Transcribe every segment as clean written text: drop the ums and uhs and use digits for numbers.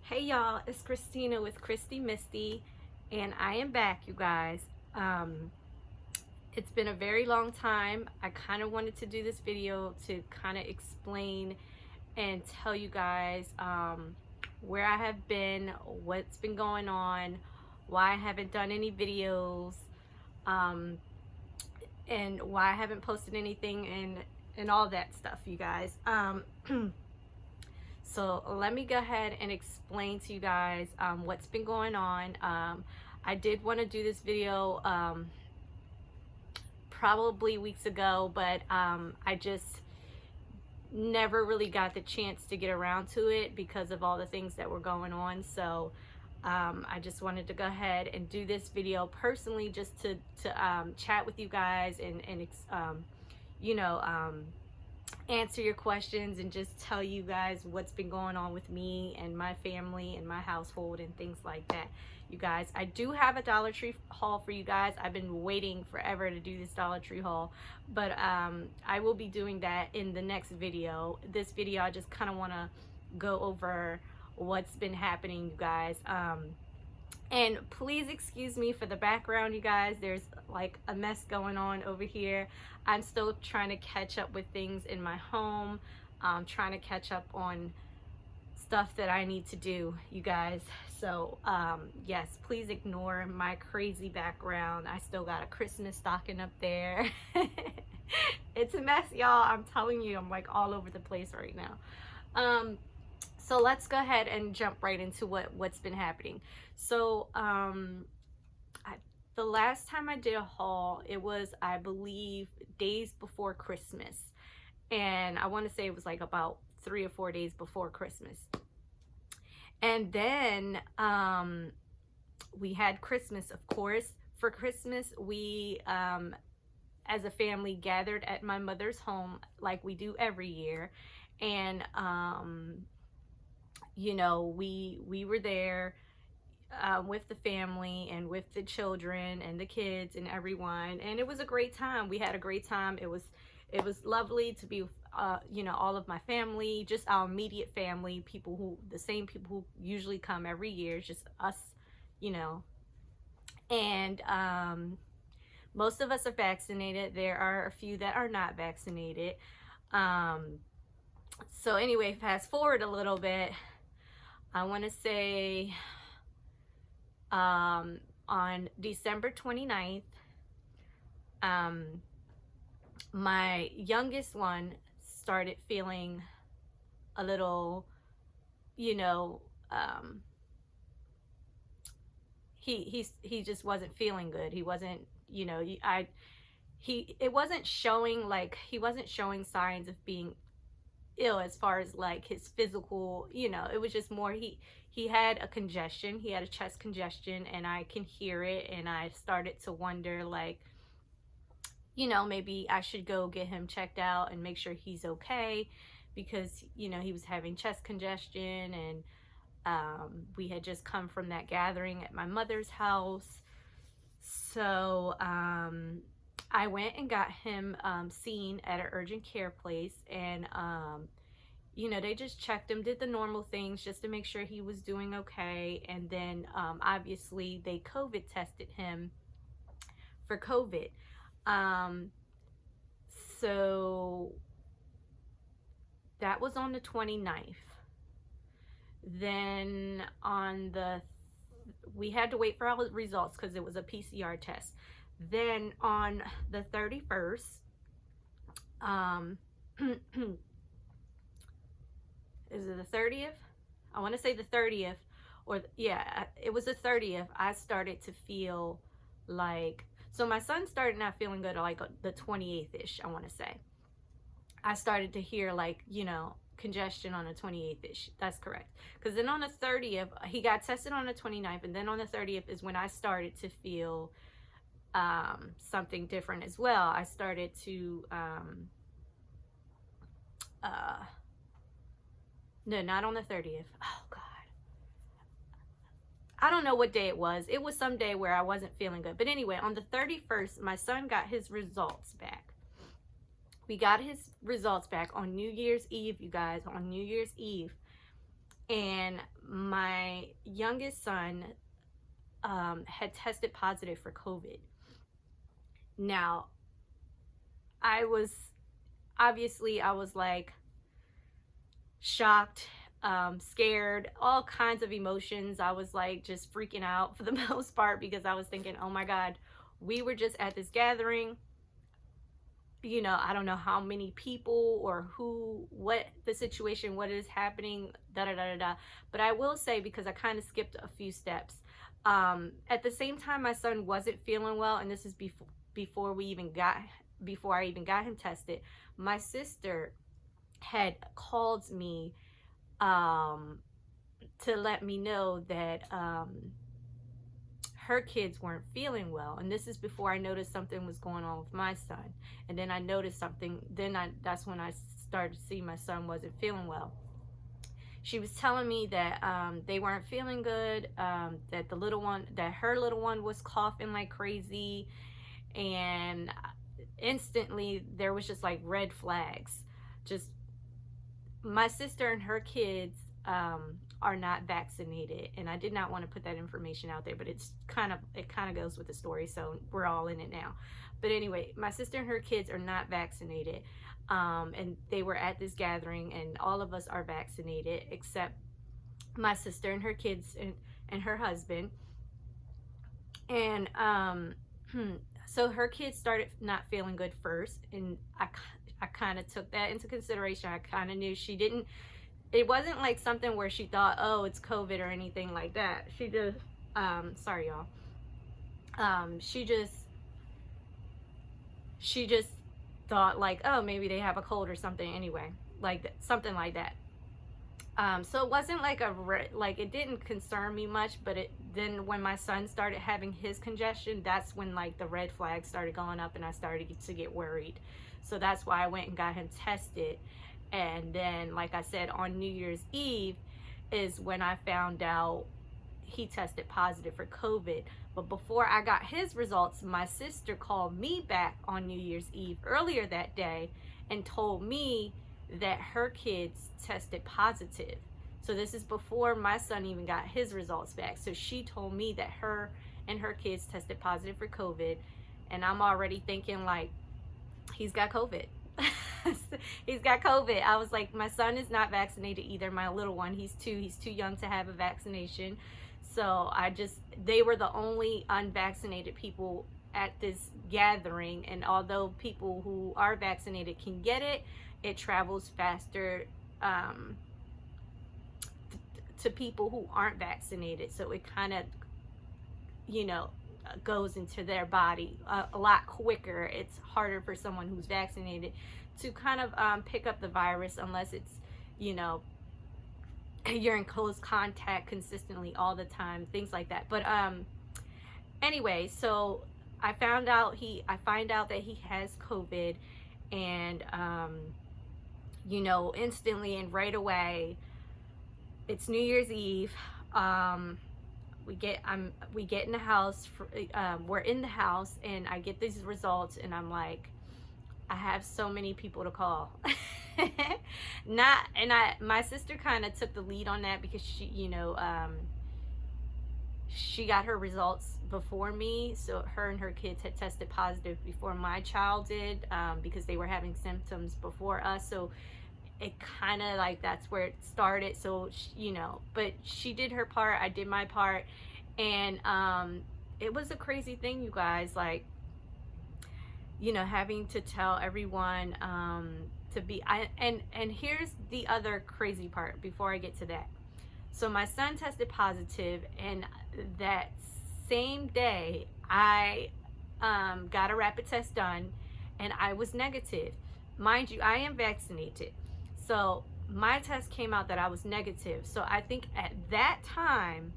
Hey y'all, it's Christina with Christy Misty, and I am back, you guys. It's been a very long time. I kind of wanted to do this video to kind of explain and tell you guys where I have been, what's been going on, why I haven't done any videos, um, and why I haven't posted anything, and all that stuff, you guys. So let me go ahead and explain to you guys what's been going on. I did want to do this video probably weeks ago, but I just never really got the chance to get around to it because of all the things that were going on. So I just wanted to go ahead and do this video personally, just to chat with you guys and you know, answer your questions and just tell you guys what's been going on with me and my family and my household and things like that. You guys, I do have a Dollar Tree haul for you guys. I've been waiting forever to do this Dollar Tree haul, but I will be doing that in the next video. This video, I just kind of want to go over what's been happening, you guys. And please excuse me for the background, you guys. There's like a mess going on over here. I'm still trying to catch up with things in my home. Trying to catch up on stuff that I need to do, you guys. So yes, please ignore my crazy background. I still got a Christmas stocking up there. It's a mess, y'all. I'm telling you, I'm like all over the place right now. So let's go ahead and jump right into what's been happening. So the last time I did a haul, it was, I believe, days before Christmas. And I want to say it was like about 3 or 4 days before Christmas. And then we had Christmas, of course. For Christmas, we, as a family, gathered at my mother's home like we do every year. And you know, we were there with the family and with the children and the kids and everyone, and it was a great time. We had a great time. It was lovely to be you know, all of my family, just our immediate family, people who, the same people who usually come every year, just us, you know. And most of us are vaccinated. There are a few that are not vaccinated. So anyway, fast forward a little bit. I want to say on December 29th, my youngest one started feeling a little, you know, he just wasn't feeling good. He wasn't, you know, it wasn't showing, like, he wasn't showing signs of being ill as far as like his physical, you know. It was just more, he had a congestion, he had a chest congestion, and I can hear it, and I started to wonder, like, you know, maybe I should go get him checked out and make sure he's okay, because, you know, he was having chest congestion. And we had just come from that gathering at my mother's house. So I went and got him seen at an urgent care place, and you know, they just checked him, did the normal things just to make sure he was doing okay. And then obviously they COVID tested him for COVID. So that was on the 29th. Then we had to wait for our results because it was a PCR test. Then on the 31st, is it the 30th? I want to say the 30th, or yeah, it was the 30th. I started to feel like, so my son started not feeling good like the 28th-ish, I want to say. I started to hear, like, you know, congestion on the 28th-ish. That's correct. Because then on the 30th, he got tested on the 29th, and then on the 30th is when I started to feel something different as well. I started to no, not on the 30th. Oh God, I don't know what day it was. It was some day where I wasn't feeling good. But anyway, on the 31st, my son got his results back. We got his results back on New Year's Eve, you guys, on New Year's Eve. And my youngest son had tested positive for COVID. Now, I was like shocked, scared, all kinds of emotions. I was like just freaking out for the most part, because I was thinking, oh my God, we were just at this gathering. I don't know how many people or who, what the situation, what is happening, da da da da da. But I will say, because I kind of skipped a few steps, at the same time my son wasn't feeling well, and this is before I even got him tested. My sister had called me to let me know that her kids weren't feeling well, and this is before I noticed something was going on with my son. And then I noticed something, that's when I started to see my son wasn't feeling well. She was telling me that they weren't feeling good, that her little one was coughing like crazy, and instantly there was just like red flags. Just, my sister and her kids are not vaccinated, and I did not want to put that information out there, but it kind of goes with the story, so we're all in it now. But anyway, my sister and her kids are not vaccinated, and they were at this gathering, and all of us are vaccinated except my sister and her kids and her husband. And so her kids started not feeling good first, and I kind of took that into consideration. I kind of knew it wasn't like something where she thought, oh, it's COVID or anything like that. She just, sorry y'all. She just thought like, oh, maybe they have a cold or something anyway, something like that. So it wasn't like it didn't concern me much, but then when my son started having his congestion, that's when like the red flags started going up, and I started to get worried. So that's why I went and got him tested. And then, like I said, on New Year's Eve is when I found out he tested positive for COVID. But before I got his results, my sister called me back on New Year's Eve earlier that day and told me that her kids tested positive. So this is before my son even got his results back. So she told me that her and her kids tested positive for COVID. And I'm already thinking like, he's got COVID. He's got COVID. I was like, my son is not vaccinated either. My little one, he's too young to have a vaccination. So they were the only unvaccinated people at this gathering. And although people who are vaccinated can get it, it travels faster to people who aren't vaccinated. So it kind of, goes into their body a lot quicker. It's harder for someone who's vaccinated to kind of pick up the virus, unless it's, you're in close contact consistently all the time, things like that. But anyway, so I find out that he has COVID, and instantly and right away, it's New Year's Eve. We get in the house. We're in the house, and I get these results, and I'm like, I have so many people to call. My sister kind of took the lead on that, because she got her results before me. So her and her kids had tested positive before my child did, because they were having symptoms before us. So it kind of like, that's where it started. So but she did her part, I did my part, and it was a crazy thing, you guys, like, having to tell everyone and here's the other crazy part before I get to that. So my son tested positive, and that same day I got a rapid test done, and I was negative. Mind you, I am vaccinated. So my test came out that I was negative. So I think at that time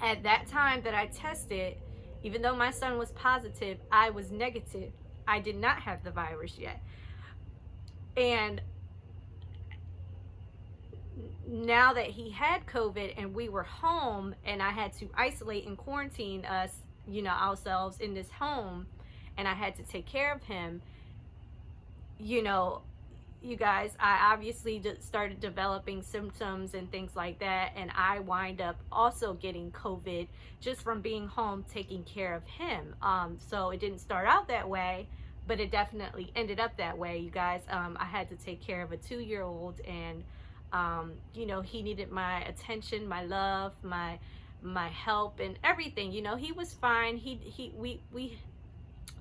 that I tested, even though my son was positive, I was negative. I did not have the virus yet. And now that he had COVID and we were home, and I had to isolate and quarantine us, ourselves in this home, and I had to take care of him, you guys, I obviously started developing symptoms and things like that, and I wind up also getting COVID just from being home taking care of him. So it didn't start out that way, but it definitely ended up that way, you guys. I had to take care of a 2-year-old, and you know, he needed my attention, my love, my help, and everything. You know, he was fine.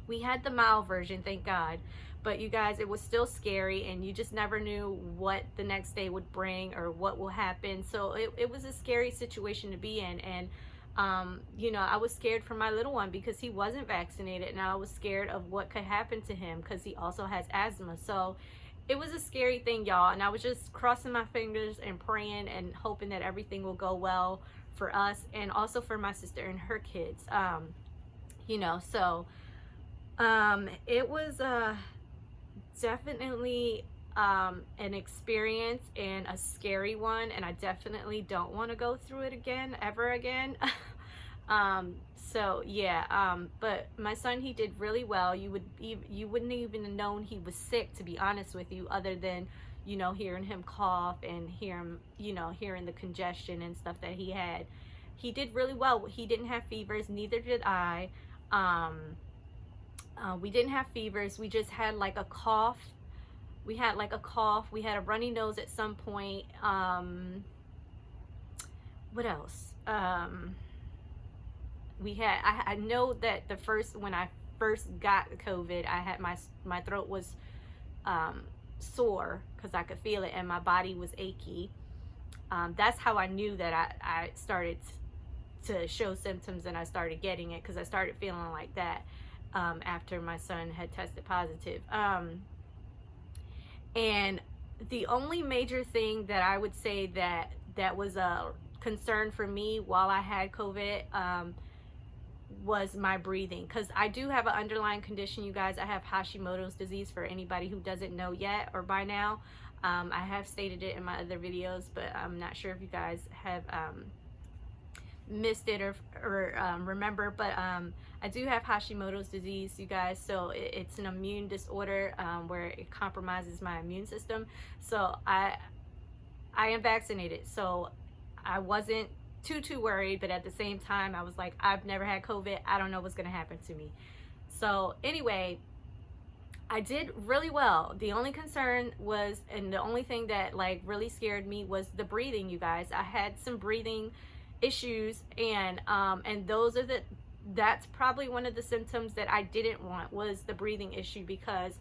We had the mild version, thank God. But you guys, it was still scary, and you just never knew what the next day would bring or what will happen. So it was a scary situation to be in. And you know, I was scared for my little one because he wasn't vaccinated, and I was scared of what could happen to him because he also has asthma. So it was a scary thing, y'all, and I was just crossing my fingers and praying and hoping that everything will go well for us, and also for my sister and her kids. You know, so it was definitely an experience, and a scary one, and I definitely don't want to go through it again, ever again. So yeah, but my son, he did really well. You wouldn't even have known he was sick, to be honest with you, other than, you know, hearing him cough and hearing the congestion and stuff that he had. He did really well. He didn't have fevers, neither did I. We didn't have fevers. We just had like a cough. We had a runny nose at some point. What else? I know that when I first got COVID, I had my throat was sore because I could feel it, and my body was achy. That's how I knew that I started to show symptoms, and I started getting it, because I started feeling like that after my son had tested positive. And the only major thing that I would say that was a concern for me while I had COVID was my breathing, because I do have an underlying condition, you guys. I have Hashimoto's disease, for anybody who doesn't know yet or by now. I have stated it in my other videos, but I'm not sure if you guys have missed it or remember, but I do have Hashimoto's disease, you guys. So it's an immune disorder where it compromises my immune system. So I am vaccinated, so I wasn't too worried, but at the same time I was like, I've never had COVID, I don't know what's gonna happen to me. So anyway, I did really well. The only concern was, and the only thing that like really scared me, was the breathing, you guys. I had some breathing issues, and that's probably one of the symptoms that I didn't want, was the breathing issue, because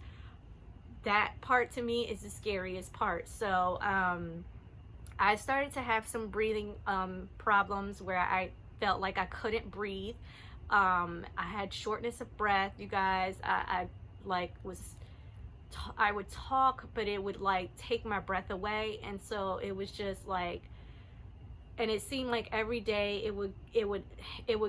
that part to me is the scariest part. So I started to have some breathing problems where I felt like I couldn't breathe. I had shortness of breath, you guys. I would talk, but it would like take my breath away, and so it was just like, and it seemed like every day it would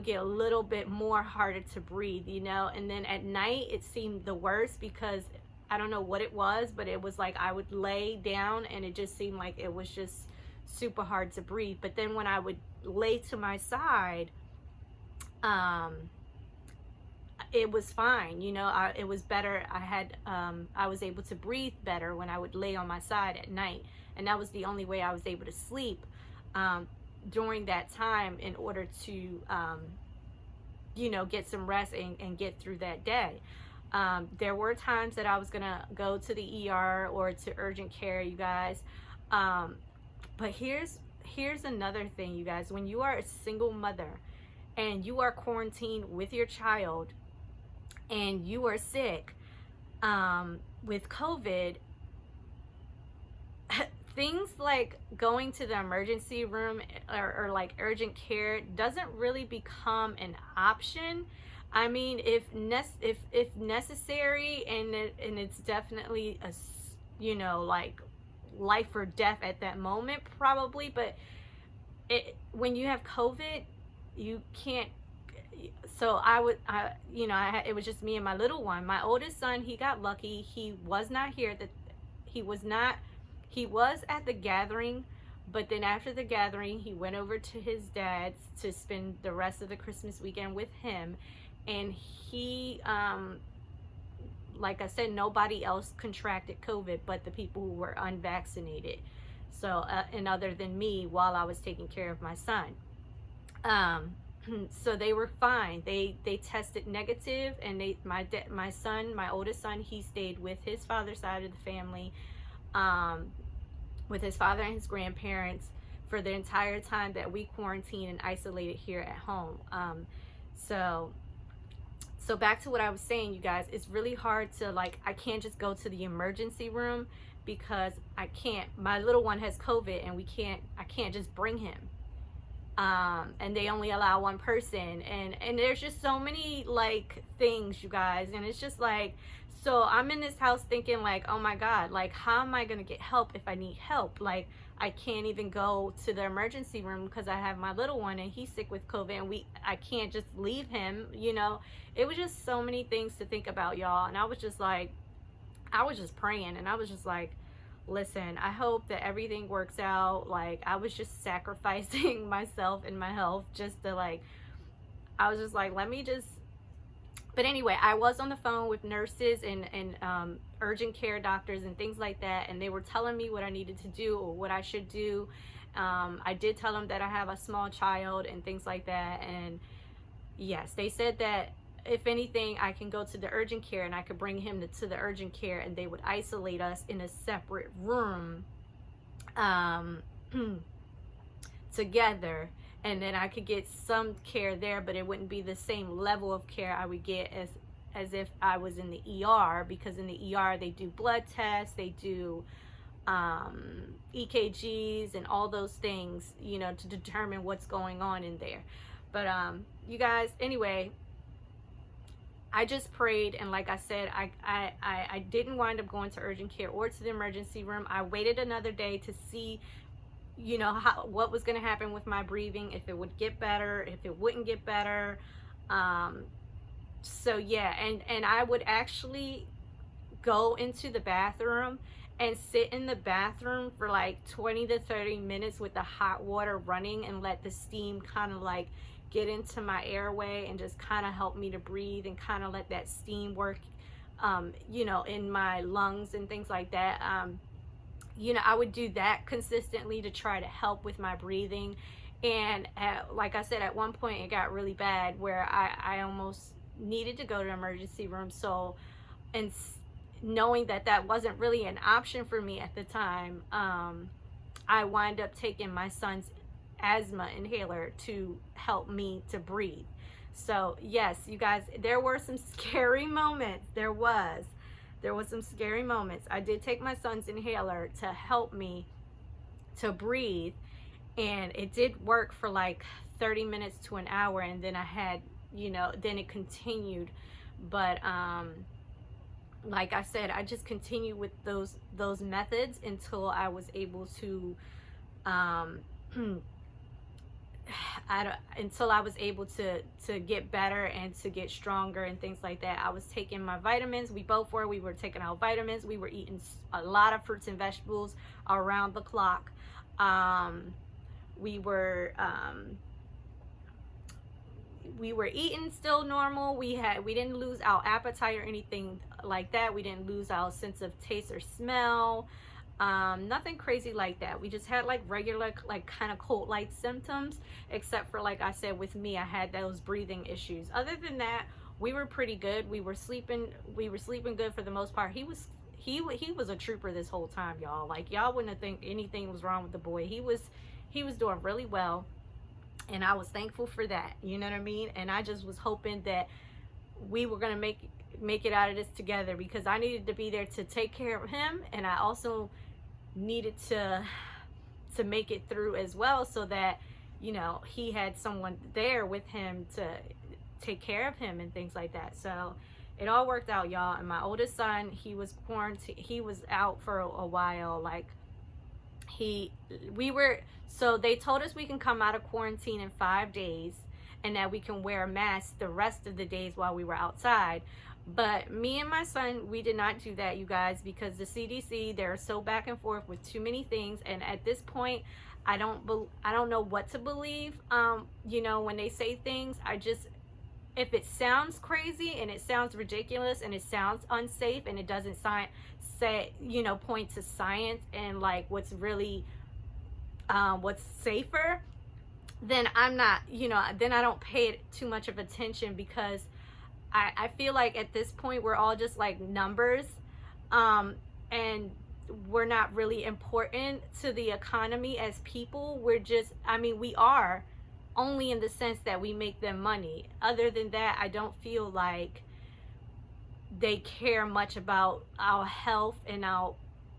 get a little bit more harder to breathe, you know. And then at night it seemed the worst, because I don't know what it was, but it was like I would lay down and it just seemed like it was just super hard to breathe. But then when I would lay to my side, it was fine, you know. It was better. I was able to breathe better when I would lay on my side at night, and that was the only way I was able to sleep during that time, in order to you know, get some rest and get through that day. There were times that I was gonna go to the ER or to urgent care, you guys. But here's another thing, you guys. When you are a single mother and you are quarantined with your child and you are sick with COVID, things like going to the emergency room or like urgent care doesn't really become an option. I mean, if necessary, and it's definitely a, you know, like life or death at that moment, probably. But when you have COVID, you can't. So it was just me and my little one. My oldest son, he got lucky. He was not here. He was at the gathering, but then after the gathering, he went over to his dad's to spend the rest of the Christmas weekend with him. And he like I said, nobody else contracted COVID but the people who were unvaccinated. So, and other than me, while I was taking care of my son. So they were fine. They tested negative, and my son, my oldest son, he stayed with his father's side of the family, with his father and his grandparents for the entire time that we quarantined and isolated here at home. So back to what I was saying, you guys, it's really hard to, like, I can't just go to the emergency room because I can't, my little one has COVID, and I can't just bring him. And they only allow one person, and there's just so many, like, things, you guys, and it's just like, so I'm in this house thinking, like, oh my God, like, how am I gonna get help if I need help? Like, I can't even go to the emergency room because I have my little one and he's sick with COVID, and I can't just leave him, you know. It was just so many things to think about, y'all, and I was just like, I was just praying, and I was just like, listen, I hope that everything works out. Like, I was just sacrificing myself and my health just to, like, I was just like, let me just, but anyway, I was on the phone with nurses and urgent care doctors and things like that, and they were telling me what I needed to do or what I should do. I did tell them that I have a small child and things like that, and yes, they said that if anything, I can go to the urgent care and I could bring him to the urgent care, and they would isolate us in a separate room together, and then I could get some care there, but it wouldn't be the same level of care I would get as if I was in the ER, because in the ER they do blood tests, they do EKGs and all those things, you know, to determine what's going on in there. But you guys, anyway, I just prayed, and like I said, I didn't wind up going to urgent care or to the emergency room. I waited another day to see, you know, what was going to happen with my breathing, if it would get better, if it wouldn't get better. So yeah, and I would actually go into the bathroom and sit in the bathroom for like 20 to 30 minutes with the hot water running, and let the steam kind of like get into my airway and just kind of help me to breathe, and kind of let that steam work, you know, in my lungs and things like that. You know, I would do that consistently to try to help with my breathing. And like I said, at one point it got really bad where I almost needed to go to the emergency room. So, and knowing that that wasn't really an option for me at the time, I wind up taking my son's asthma inhaler to help me to breathe. So yes, you guys, there were some scary moments. There was some scary moments. I did take my son's inhaler to help me to breathe, and it did work for like 30 minutes to an hour, and then I had, you know, then it continued. But like I said, I just continued with those methods until I was able to until I was able to get better and to get stronger and things like that. I was taking my vitamins. We were taking our vitamins. We were eating a lot of fruits and vegetables around the clock. We were eating still normal. We didn't lose our appetite or anything like that. We didn't lose our sense of taste or smell. Nothing crazy like that. We just had like regular, like kind of cold-like symptoms, except for, like I said, with me, I had those breathing issues. Other than that, we were pretty good. We were sleeping good for the most part. He was a trooper this whole time, y'all. Like, y'all wouldn't think anything was wrong with the boy. He was doing really well, and I was thankful for that. You know what I mean? And I just was hoping that we were gonna make it out of this together, because I needed to be there to take care of him, and I also needed to make it through as well, so that, you know, he had someone there with him to take care of him and things like that. So it all worked out, y'all. And my oldest son, he was quarantined. He was out for a while. Like, so they told us we can come out of quarantine in 5 days, and that we can wear a mask the rest of the days while we were outside. But me and my son, we did not do that, you guys, because the CDC, they're so back and forth with too many things, and at this point, I don't know what to believe. You know, when they say things, if it sounds crazy and it sounds ridiculous and it sounds unsafe and it doesn't say, you know, point to science and like what's really what's safer, then I'm not, you know, then I don't pay it too much of attention, because I feel like at this point we're all just like numbers, and we're not really important to the economy as people. We're just, I mean, we are only in the sense that we make them money. Other than that, I don't feel like they care much about our health and our,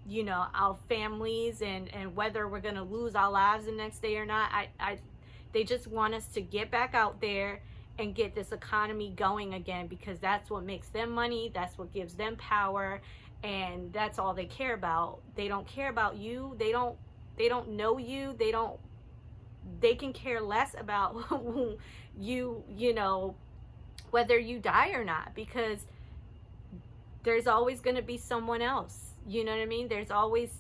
you know, our families, and whether we're going to lose our lives the next day or not. They just want us to get back out there and get this economy going again, because that's what makes them money, that's what gives them power, and that's all they care about. They don't care about you. They don't know you. They can care less about you know, whether you die or not, because there's always going to be someone else. You know what I mean? There's always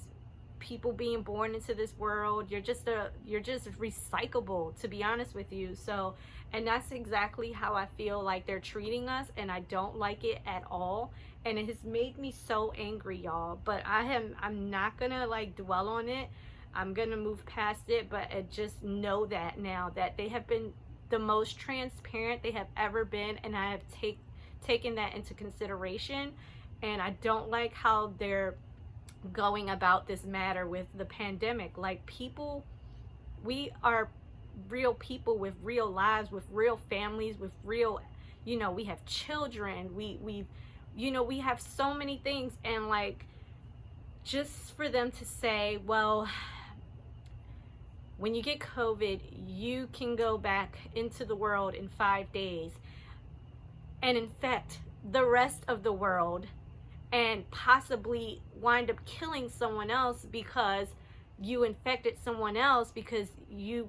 people being born into this world. You're just recyclable, to be honest with you. So, and that's exactly how I feel like they're treating us, and I don't like it at all, and it has made me so angry, y'all. But I'm not gonna like dwell on it. I'm gonna move past it. But just know that now that they have been the most transparent they have ever been, and I have taken that into consideration. And I don't like how they're going about this matter with the pandemic. Like, people, we are real people with real lives, with real families, with real, you know, we have children, we you know, we have so many things. And like, just for them to say, well, when you get COVID, you can go back into the world in 5 days and infect the rest of the world, and possibly wind up killing someone else because you infected someone else, because you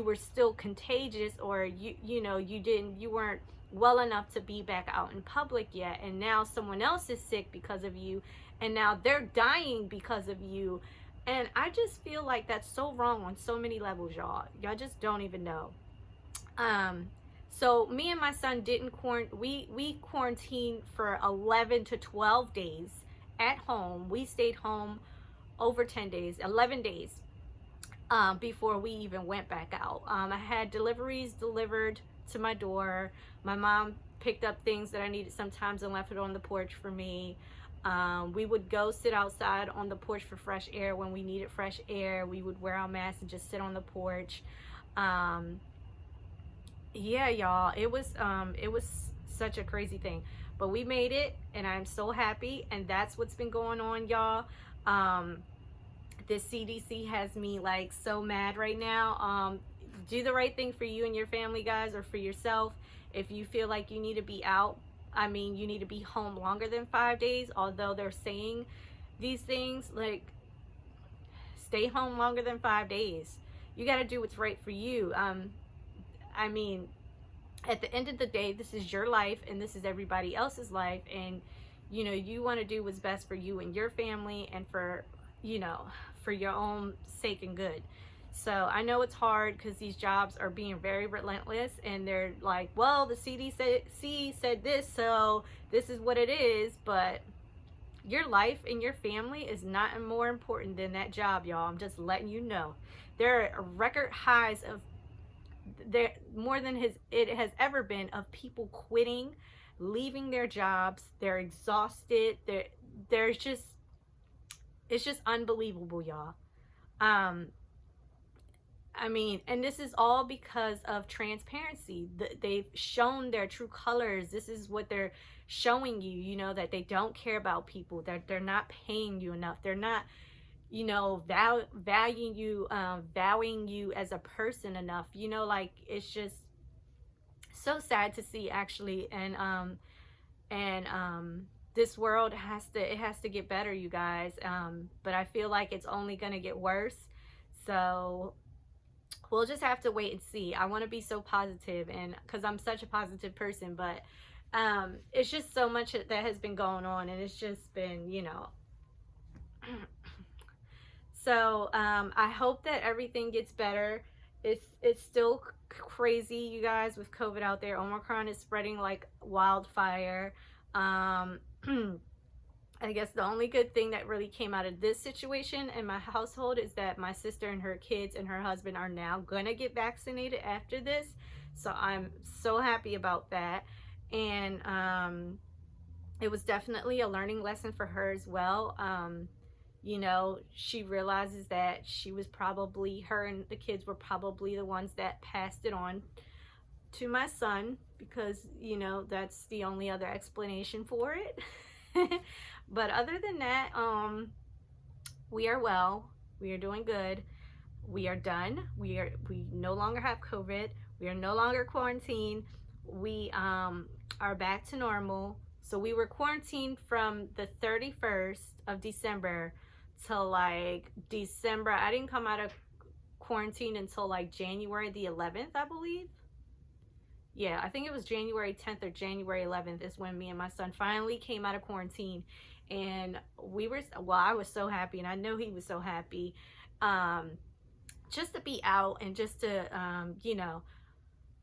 were still contagious, or you know, you weren't well enough to be back out in public yet, and now someone else is sick because of you, and now they're dying because of you. And I just feel like that's so wrong on so many levels, y'all just don't even know. So me and my son didn't we quarantined for 11 to 12 days at home. We stayed home over 10 days, 11 days, before we even went back out. I had deliveries delivered to my door. My mom picked up things that I needed sometimes and left it on the porch for me. We would go sit outside on the porch for fresh air when we needed fresh air. We would wear our masks and just sit on the porch. Yeah, y'all, it was such a crazy thing, but we made it, and I'm so happy. And that's what's been going on, y'all. This CDC has me like so mad right now. Do the right thing for you and your family, guys, or for yourself. If you feel like you need to be out, I mean, you need to be home longer than 5 days, although they're saying these things, like, stay home longer than 5 days. You got to do what's right for you. I mean, at the end of the day, this is your life and this is everybody else's life. And, you know, you want to do what's best for you and your family, and for, you know, for your own sake and good. So I know it's hard because these jobs are being very relentless, and they're like, well, the CDC said this, so this is what it is. But your life and your family is not more important than that job, y'all. I'm just letting you know. There are record highs of, there more than it has ever been, of people quitting, leaving their jobs. They're exhausted. There's just, it's just unbelievable, y'all. I mean, and this is all because of transparency. They've shown their true colors. This is what they're showing you, you know, that they don't care about people, that they're not paying you enough. They're not, you know, valuing you as a person enough. You know, like, it's just so sad to see, actually. And this world has to get better, you guys. But I feel like it's only gonna get worse. So we'll just have to wait and see. I want to be so positive, and because I'm such a positive person, but it's just so much that has been going on, and it's just been, you know. So I hope that everything gets better. it's still crazy, you guys, with COVID out there. Omicron is spreading like wildfire. um I guess the only good thing that really came out of this situation in my household is that my sister and her kids and her husband are now gonna get vaccinated after this. So I'm so happy about that. And it was definitely a learning lesson for her as well. You know, she realizes that she was probably, her and the kids were probably the ones that passed it on to my son, because, you know, that's the only other explanation for it. But other than that, we are well. We are doing good. We are done. We no longer have COVID. We are no longer quarantined. We are back to normal. So we were quarantined from the 31st of December till like December. I didn't come out of quarantine until like January the 11th, I believe. Yeah, I think it was January 10th or January 11th is when me and my son finally came out of quarantine. And we were, well, I was so happy, and I know he was so happy, um, just to be out and just to, you know,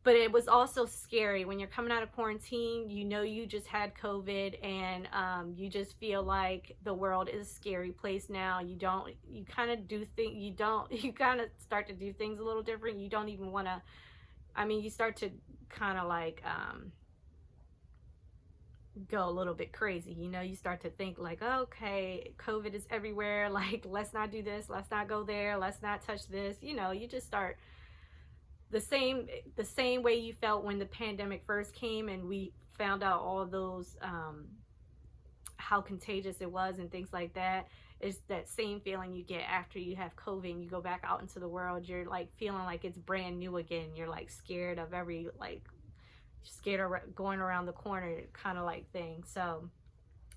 but it was also scary when you're coming out of quarantine. You know, you just had COVID, and you just feel like the world is a scary place now. You don't, you kind of do things, you don't, you kind of start to do things a little different. You don't even want to, I mean, you start to kind of like go a little bit crazy. You know, you start to think like, okay, COVID is everywhere. Like, let's not do this. Let's not go there. Let's not touch this. You know, you just start the same way you felt when the pandemic first came and we found out all those how contagious it was and things like that. It's that same feeling you get after you have COVID and you go back out into the world. You're like feeling like it's brand new again. You're like scared of every, like, scared of going around the corner kind of like thing. So,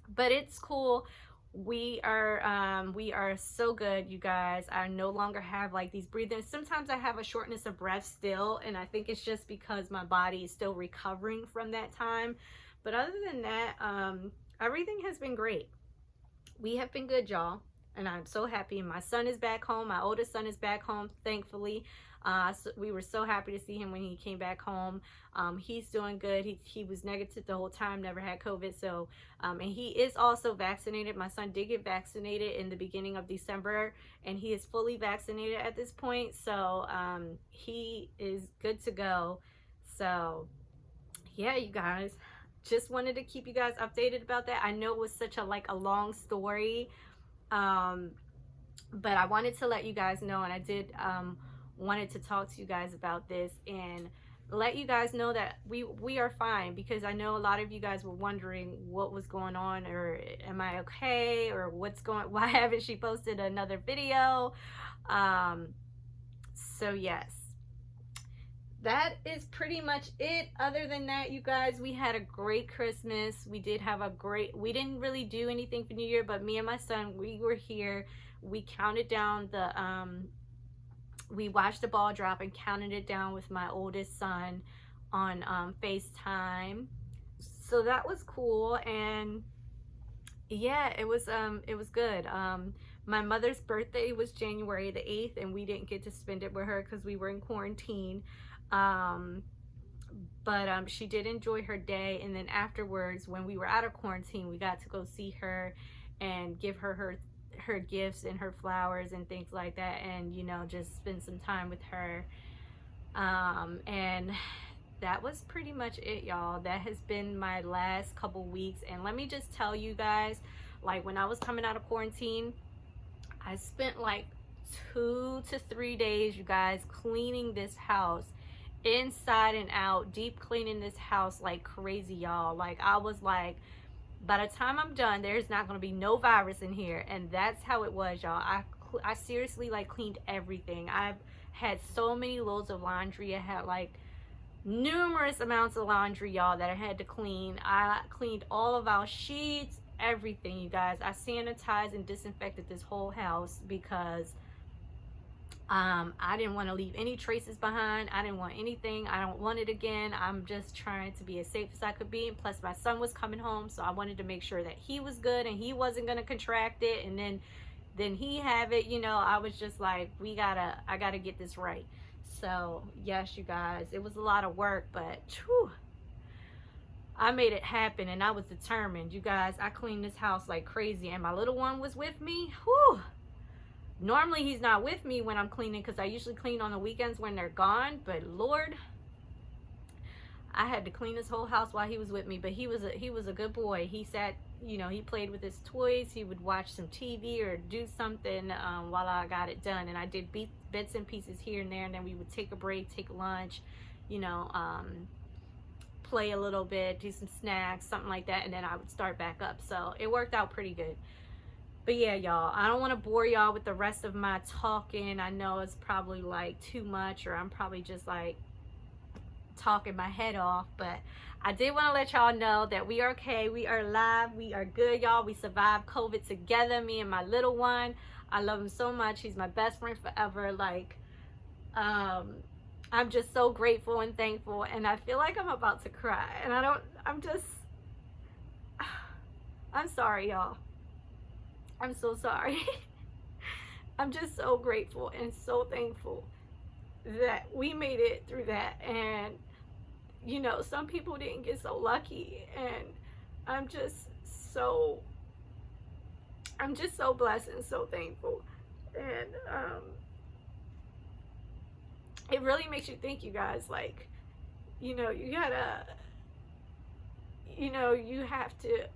but it's cool. We are so good, you guys. I no longer have like these breathing. Sometimes I have a shortness of breath still, and I think it's just because my body is still recovering from that time. But other than that, everything has been great. We have been good, y'all, and I'm so happy. My son is back home. My oldest son is back home, thankfully. So we were so happy to see him when he came back home. He's doing good. He was negative the whole time, never had COVID. So, and he is also vaccinated. My son did get vaccinated in the beginning of December, and he is fully vaccinated at this point. So, he is good to go. So, yeah, you guys, just wanted to keep you guys updated about that. I know it was such a long story, but I wanted to let you guys know, and I did wanted to talk to you guys about this and let you guys know that we are fine, because I know a lot of you guys were wondering what was going on, or am I okay, or why haven't she posted another video. So yes, that is pretty much it. Other than that, you guys, we had a great Christmas. We didn't really do anything for New Year, but me and my son, we were here. We counted down we watched the ball drop and counted it down with my oldest son on FaceTime. So that was cool. And yeah, it was good. My mother's birthday was January the 8th, and we didn't get to spend it with her because we were in quarantine. But she did enjoy her day, and then afterwards, when we were out of quarantine, we got to go see her and give her gifts and her flowers and things like that, and you know, just spend some time with her. And that was pretty much it, y'all. That has been my last couple weeks. And let me just tell you guys, like, when I was coming out of quarantine, I spent like 2 to 3 days, you guys, cleaning this house inside and out, deep cleaning this house like crazy, y'all. Like, I was like, by the time I'm done, there's not going to be no virus in here. And that's how it was, y'all. I seriously like cleaned everything. I've had so many loads of laundry. I had like numerous amounts of laundry, y'all, that I had to clean. I cleaned all of our sheets, everything, you guys. I sanitized and disinfected this whole house because I didn't want to leave any traces behind. I didn't want anything. I don't want it again. I'm just trying to be as safe as I could be. And plus, my son was coming home, so I wanted to make sure that he was good and he wasn't going to contract it, and then he have it. You know, I was just like, I gotta get this right. So yes, you guys, it was a lot of work, but whew, I made it happen, and I was determined. You guys, I cleaned this house like crazy, and my little one was with me. Whew. Normally he's not with me when I'm cleaning, because I usually clean on the weekends when they're gone, but Lord, I had to clean this whole house while he was with me. But he was a good boy. He sat, you know, he played with his toys. He would watch some TV or do something while I got it done. And I did bits and pieces here and there, and then we would take a break, take lunch, you know, play a little bit, do some snacks, something like that, and then I would start back up. So it worked out pretty good. But yeah, y'all, I don't want to bore y'all with the rest of my talking. I know it's probably like too much, or I'm probably just like talking my head off, but I did want to let y'all know that we are okay. We are alive. We are good, y'all. We survived COVID together, me and my little one. I love him so much. He's my best friend forever. Like, I'm just so grateful and thankful, and I feel like I'm about to cry, and I'm sorry, y'all. I'm so sorry. I'm just so grateful and so thankful that we made it through that. And you know, some people didn't get so lucky, and I'm just so blessed and so thankful. And it really makes you think, you guys, like, you know, you gotta, you know, you have to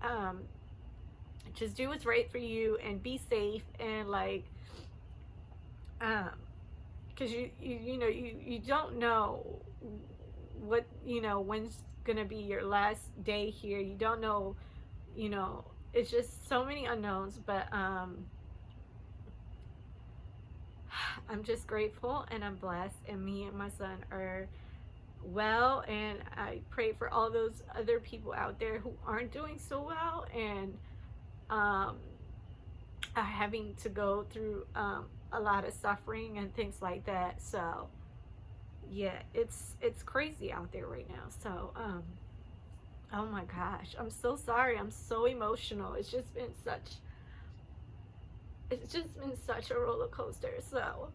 just do what's right for you and be safe, and like, because you know, you don't know what, you know, when's gonna be your last day here. You don't know, you know, it's just so many unknowns. But I'm just grateful, and I'm blessed, and me and my son are well, and I pray for all those other people out there who aren't doing so well, and are having to go through a lot of suffering and things like that. So yeah, it's crazy out there right now. So oh my gosh, I'm so sorry. I'm so emotional. It's just been such a roller coaster. So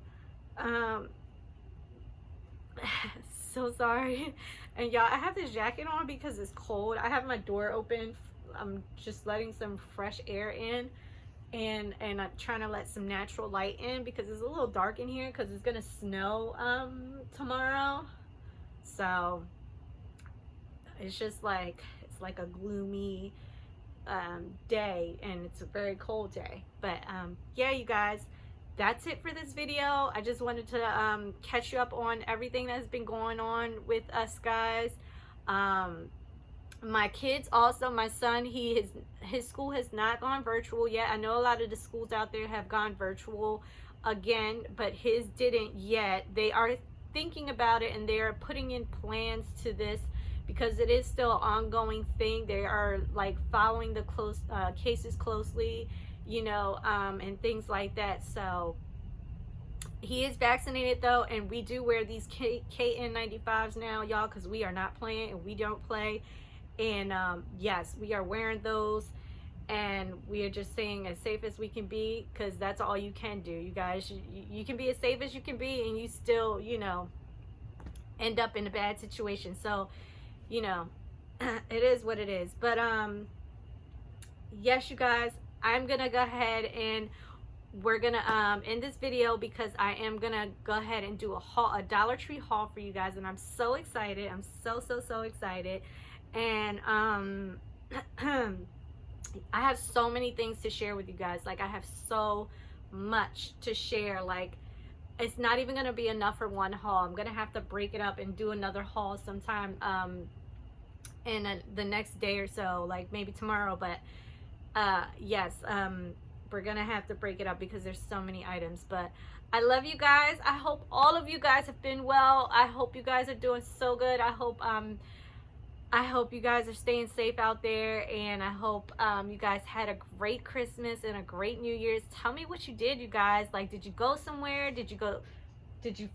so sorry. And y'all, I have this jacket on because it's cold. I have my door open. I'm just letting some fresh air in, and I'm trying to let some natural light in, because it's a little dark in here because it's gonna snow tomorrow. So it's just like, it's like a gloomy day, and it's a very cold day. But yeah, you guys, that's it for this video. I just wanted to catch you up on everything that's been going on with us, guys. My kids also, my son, his school has not gone virtual yet. I know a lot of the schools out there have gone virtual again, but his didn't yet. They are thinking about it, and they are putting in plans to this, because it is still an ongoing thing. They are like following the cases closely, you know, and things like that. So he is vaccinated though, and we do wear these KN95s now, y'all, because we are not playing, and we don't play. And yes, we are wearing those, and we are just staying as safe as we can be, because that's all you can do, you guys. You can be as safe as you can be, and you still, you know, end up in a bad situation. So, you know, it is what it is. But yes, you guys, I'm gonna go ahead, and we're gonna end this video, because I am gonna go ahead and do a Dollar Tree haul for you guys, and I'm so excited. I'm so excited. And I have so many things to share with you guys. Like, I have so much to share. Like, it's not even gonna be enough for one haul. I'm gonna have to break it up and do another haul sometime in the next day or so, like maybe tomorrow. But yes, we're gonna have to break it up, because there's so many items. But I love you guys. I hope all of you guys have been well. I hope you guys are doing so good. I hope you guys are staying safe out there, and I hope you guys had a great Christmas and a great New Year's. Tell me what you did, you guys. Like, did you go somewhere? Did you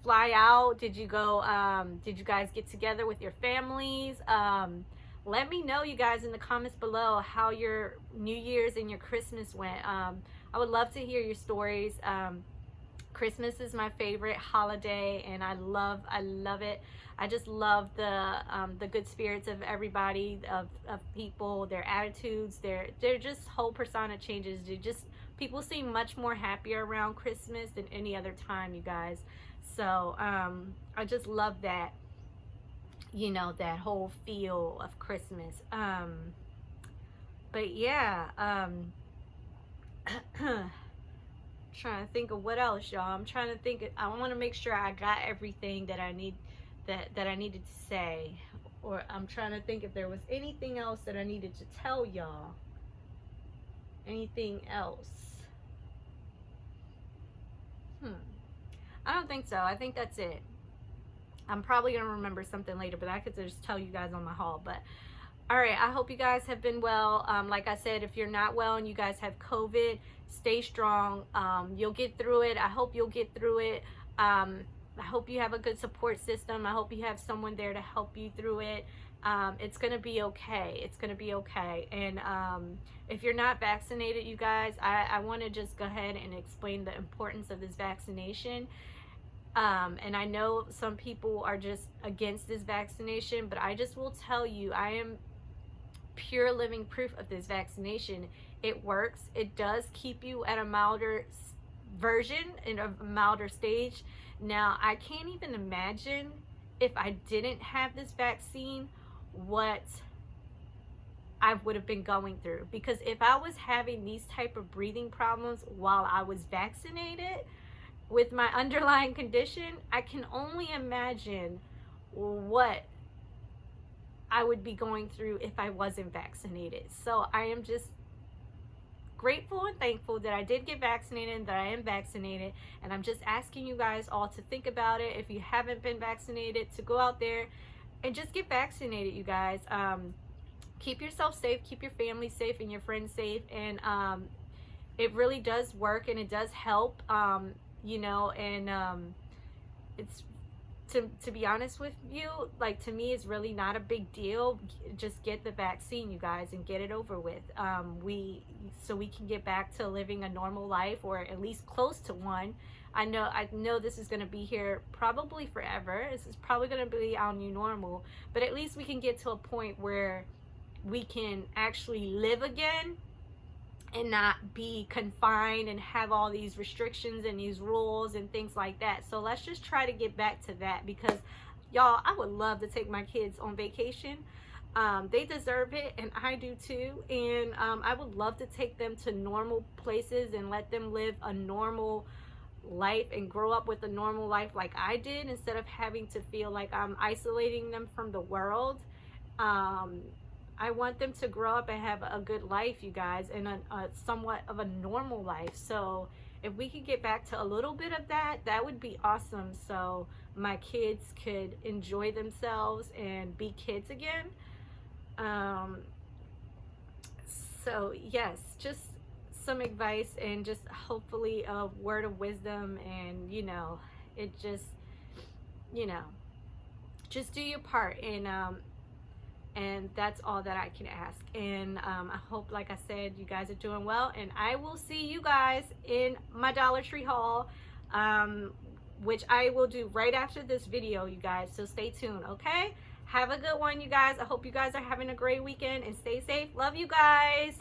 fly out? Did you go, did you guys get together with your families? Let me know, you guys, in the comments below how your New Year's and your Christmas went. I would love to hear your stories. Christmas is my favorite holiday, and I love it. I just love the good spirits of everybody, of people, their attitudes, their just whole persona changes. People seem much more happier around Christmas than any other time, you guys. So I just love that, you know, that whole feel of Christmas. But yeah, trying to think of what else, y'all. I'm trying to think. I want to make sure I got everything that I need, that I needed to say, or I'm trying to think if there was anything else that I needed to tell y'all. Anything else? I don't think so. I think that's it. I'm probably gonna remember something later, but I could just tell you guys on my haul. But all right, I hope you guys have been well. Like I said, if you're not well and you guys have COVID, stay strong. You'll get through it. I hope you'll get through it. I hope you have a good support system. I hope you have someone there to help you through it. It's gonna be okay. It's gonna be okay. And if you're not vaccinated, you guys, I want to just go ahead and explain the importance of this vaccination. And I know some people are just against this vaccination, but I just will tell you, I am pure living proof of this vaccination. It works. It does keep you at a milder version, in a milder stage. Now, I can't even imagine if I didn't have this vaccine, what I would have been going through. Because if I was having these type of breathing problems while I was vaccinated with my underlying condition, I can only imagine what I would be going through if I wasn't vaccinated. So I am just grateful and thankful that I did get vaccinated and that I am vaccinated. And I'm just asking you guys all to think about it. If you haven't been vaccinated, to go out there and just get vaccinated, you guys. Keep yourself safe, keep your family safe and your friends safe. And it really does work, and it does help. You know, and it's, to be honest with you, like, to me, it's really not a big deal. Just get the vaccine, you guys, and get it over with. So we can get back to living a normal life, or at least close to one. I know this is going to be here probably forever. This is probably going to be our new normal, but at least we can get to a point where we can actually live again and not be confined and have all these restrictions and these rules and things like that. So let's just try to get back to that, because y'all, I would love to take my kids on vacation. They deserve it, and I do too. And I would love to take them to normal places and let them live a normal life and grow up with a normal life like I did, instead of having to feel like I'm isolating them from the world. I want them to grow up and have a good life, you guys, and a somewhat of a normal life. So if we could get back to a little bit of that, that would be awesome. So my kids could enjoy themselves and be kids again. So yes, just some advice, and just hopefully a word of wisdom. And you know, it just, you know, just do your part. And that's all that I can ask. And I hope, like I said, you guys are doing well, and I will see you guys in my Dollar Tree haul, which I will do right after this video, you guys. So stay tuned, okay? Have a good one, you guys. I hope you guys are having a great weekend, and stay safe. Love you guys.